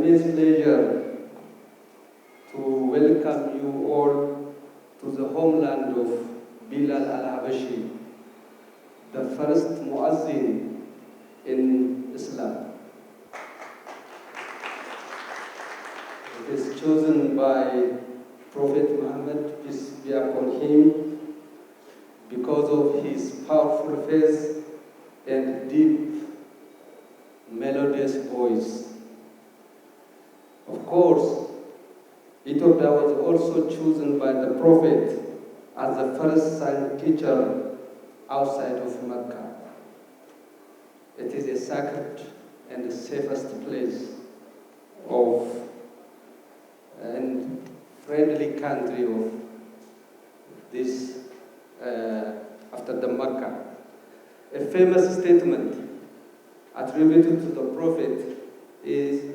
immense pleasure to welcome you all to the homeland of Bilal al-Habashi, the first muazzin in Islam. It is chosen by Prophet Muhammad, peace be upon him, because of his powerful face and deep, melodious voice. Of course, Ethiopia was also chosen by the Prophet as the first science teacher outside of Mecca. It is a sacred and the safest place of and friendly country of this after the Mecca. A famous statement attributed to the Prophet is,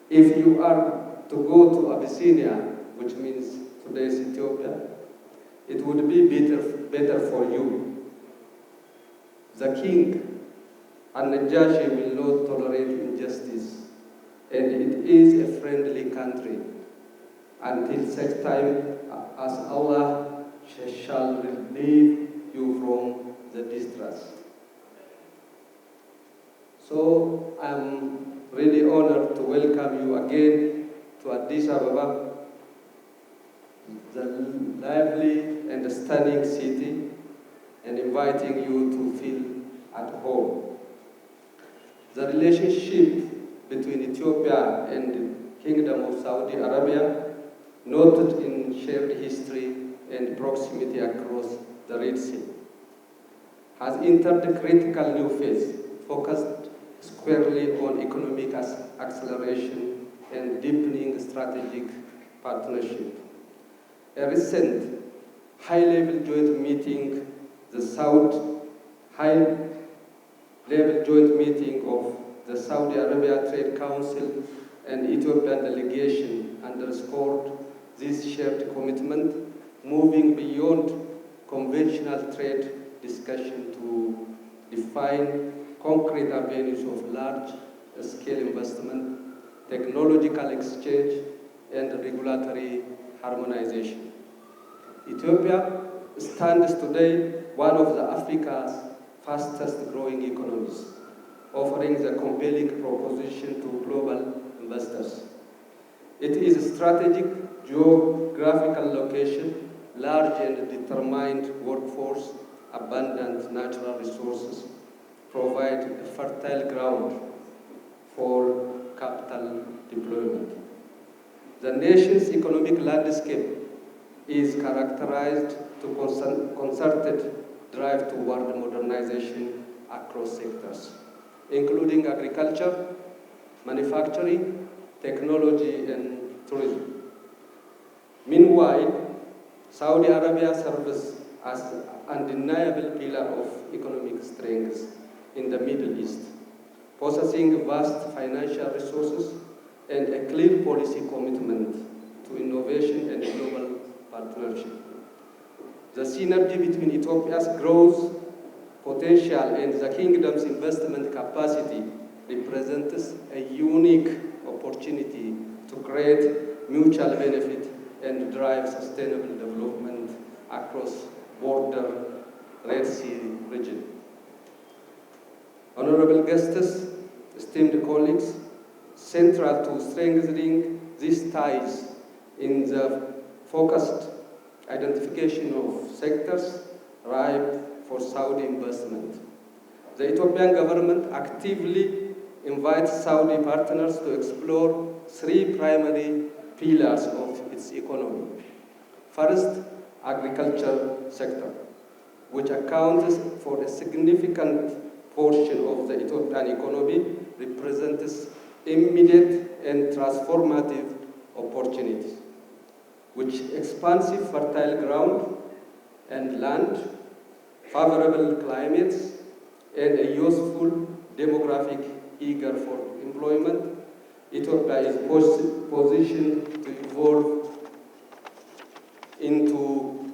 if you are to go to Abyssinia, which means today's Ethiopia, it would be better for you. The king and Najashi will not tolerate injustice, and it is a friendly country until such time as Allah shall relieve you from the distress. So I'm really honored to welcome you again to Addis Ababa, the lively and stunning city, and inviting you to feel at home. The relationship between Ethiopia and the Kingdom of Saudi Arabia, noted in shared history and proximity across the Red Sea, has entered a critical new phase, focused squarely on economic acceleration and deepening strategic partnership. A recent high-level joint meeting, the high-level joint meeting of the Saudi Arabia Trade Council and Ethiopian delegation underscored this shared commitment, moving beyond conventional trade discussion to define concrete avenues of large-scale investment, technological exchange, and regulatory harmonization. Ethiopia stands today one of Africa's fastest-growing economies, offering a compelling proposition to global investors. It is a strategic geographical location, large and determined workforce, abundant natural resources, provide a fertile ground for capital deployment. The nation's economic landscape is characterized to concerted drive toward modernization across sectors, including agriculture, manufacturing, technology, and tourism. Meanwhile, Saudi Arabia serves as an undeniable pillar of economic strength in the Middle East, possessing vast financial resources and a clear policy commitment to innovation and global partnership. The synergy between Ethiopia's growth potential and the kingdom's investment capacity represents a unique opportunity to create mutual benefit and drive sustainable development across border Red Sea region. Honorable guests, esteemed colleagues, central to strengthening these ties in the focused identification of sectors ripe for Saudi investment. The Ethiopian government actively invites Saudi partners to explore three primary pillars of its economy. First, agriculture sector, which accounts for a significant portion of the Ethiopian economy, represents immediate and transformative opportunities, which expansive fertile ground and land, favorable climates, and a useful demographic eager for employment. Ethiopia is positioned to evolve into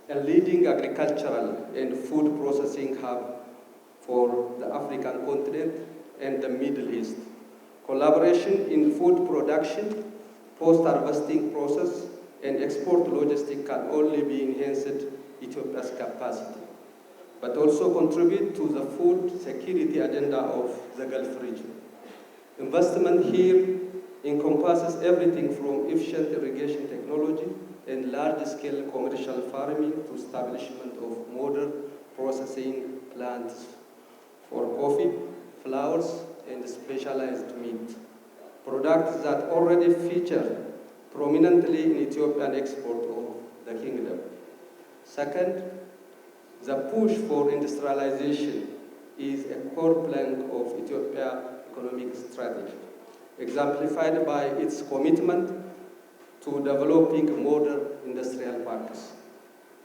a leading agricultural and food processing hub for the African continent and the Middle East, Collaboration in food production, post-harvesting process, and export logistics can only be enhanced Ethiopia's capacity, but also contribute to the food security agenda of the Gulf region. Investment here encompasses everything from efficient irrigation technology and large-scale commercial farming to establishment of modern processing plants for coffee, flowers, and specialized meat, products that already feature prominently in Ethiopian export of the kingdom. Second, the push for industrialization is a core plank of Ethiopia's economic strategy, exemplified by its commitment to developing modern industrial parks.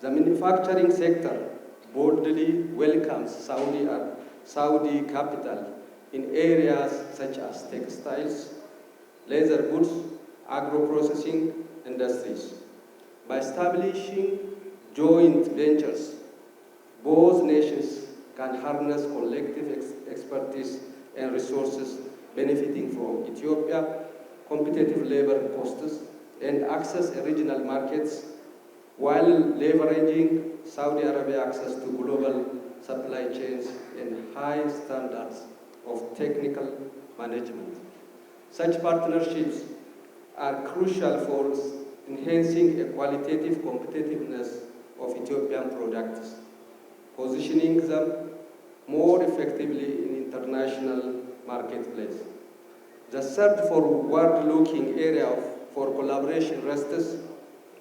The manufacturing sector boldly welcomes Saudi capital in areas such as textiles, leather goods, agro-processing industries. By establishing joint ventures, both nations can harness collective expertise and resources benefiting from Ethiopia's competitive labor costs and access regional markets while leveraging Saudi Arabia access to global supply chains and high standards of technical management. Such partnerships are crucial for enhancing the qualitative competitiveness of Ethiopian products, positioning them more effectively in international marketplace. The third forward-looking area for collaboration rests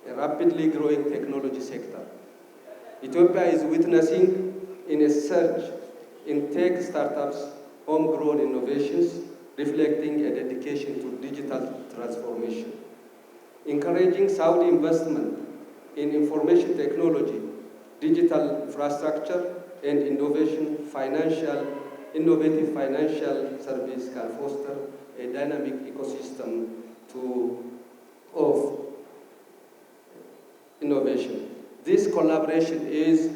a rapidly growing technology sector. Ethiopia is witnessing in a surge in tech startups, homegrown innovations, reflecting a dedication to digital transformation. Encouraging Saudi investment in information technology, digital infrastructure, and innovative financial service can foster a dynamic ecosystem of innovation. This collaboration is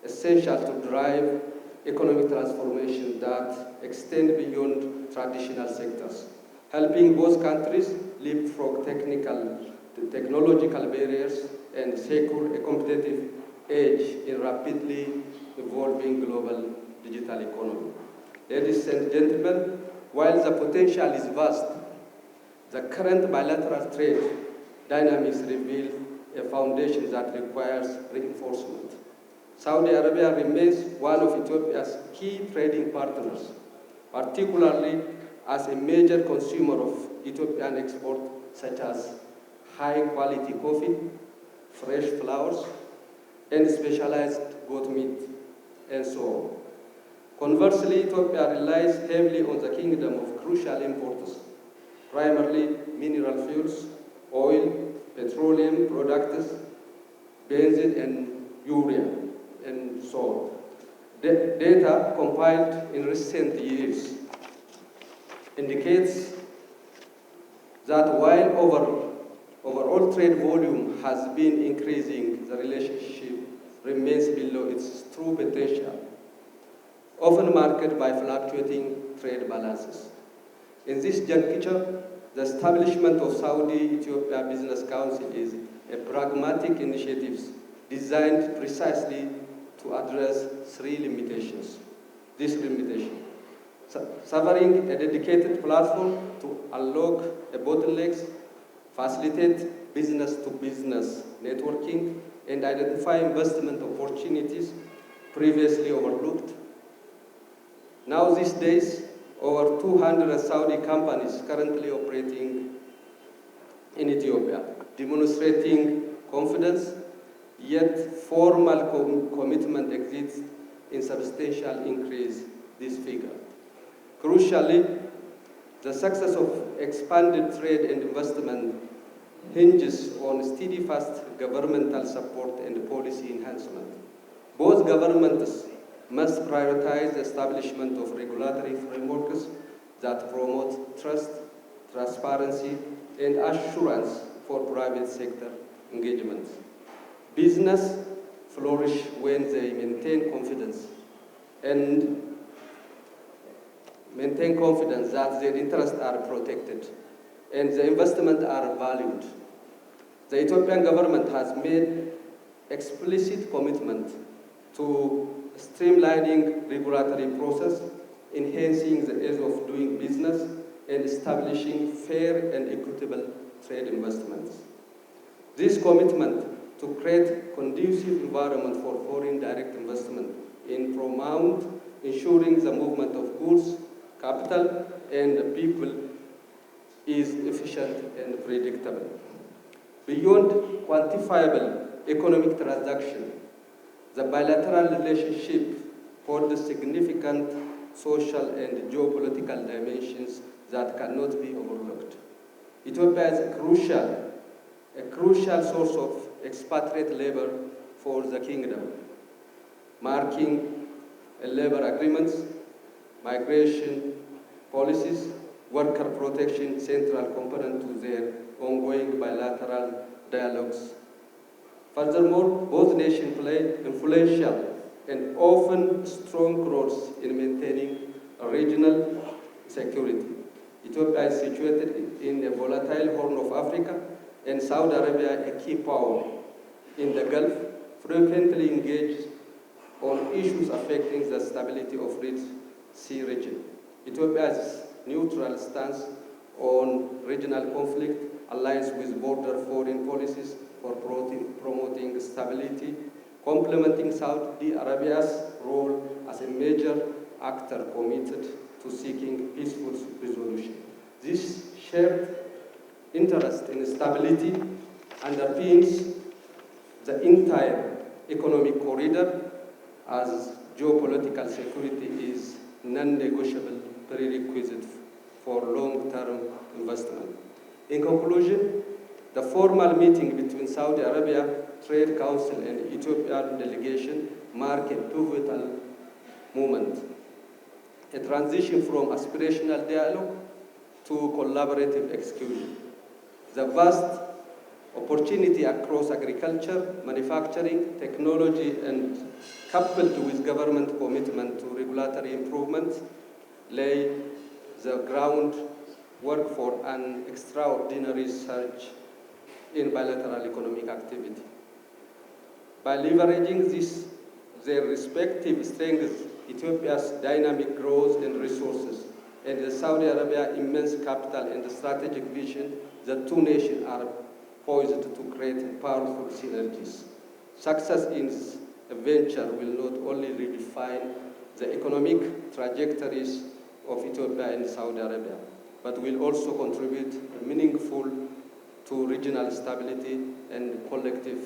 essential to drive economic transformation that extend beyond traditional sectors, helping both countries leapfrog technological barriers and secure a competitive edge in rapidly evolving global digital economy. Ladies and gentlemen, while the potential is vast, the current bilateral trade dynamics reveal a foundation that requires reinforcement. Saudi Arabia remains one of Ethiopia's key trading partners, particularly as a major consumer of Ethiopian exports such as high-quality coffee, fresh flowers, and specialized goat meat, and so on. Conversely, Ethiopia relies heavily on the kingdom of crucial imports, primarily mineral fuels, oil, petroleum products, benzene, and urea, and so on. Data compiled in recent years indicates that while overall trade volume has been increasing, the relationship remains below its true potential, often marked by fluctuating trade balances. In this juncture, the establishment of Saudi-Ethiopia Business Council is a pragmatic initiative designed precisely to address three limitations. This limitation, severing a dedicated platform to unlock the bottlenecks, facilitate business-to-business networking, and identify investment opportunities previously overlooked. Now these days, over 200 Saudi companies currently operating in Ethiopia, demonstrating confidence, yet formal commitment exists in substantial increase this figure. Crucially, the success of expanded trade and investment hinges on steadfast governmental support and policy enhancement. Both governments must prioritize the establishment of regulatory frameworks that promote trust, transparency, and assurance for private sector engagement. Business flourish when they maintain confidence and maintain confidence that their interests are protected and the investment are valued. The Ethiopian government has made explicit commitment to streamlining regulatory process, enhancing the ease of doing business, and establishing fair and equitable trade investments. This commitment to create conducive environment for foreign direct investment in paramount, ensuring the movement of goods, capital, and people is efficient and predictable. Beyond quantifiable economic transaction, the bilateral relationship holds significant social and geopolitical dimensions that cannot be overlooked. Ethiopia is a crucial source of expatriate labor for the kingdom, marking labor agreements, migration policies, worker protection central component to their ongoing bilateral dialogues. Furthermore, both nations play influential and often strong roles in maintaining regional security. Ethiopia is situated in the volatile Horn of Africa, and Saudi Arabia, a key power in the Gulf, frequently engaged on issues affecting the stability of Red Sea region. Ethiopia's neutral stance on regional conflict aligns with border foreign policies for promoting stability, complementing Saudi Arabia's role as a major actor committed to seeking peaceful resolution. This shared interest in stability underpins the entire economic corridor, as geopolitical security is non-negotiable prerequisite for long-term investment. In conclusion, the formal meeting between Saudi Arabia Trade Council and Ethiopian delegation mark a pivotal moment, a transition from aspirational dialogue to collaborative execution. The vast opportunity across agriculture, manufacturing, technology, and coupled with government commitment to regulatory improvements, lay the groundwork for an extraordinary surge in bilateral economic activity. By leveraging their respective strengths, Ethiopia's dynamic growth and resources, and the Saudi Arabia immense capital and strategic vision, the two nations are poised to create powerful synergies. Success in this venture will not only redefine the economic trajectories of Ethiopia and Saudi Arabia, but will also contribute meaningful to regional stability and collective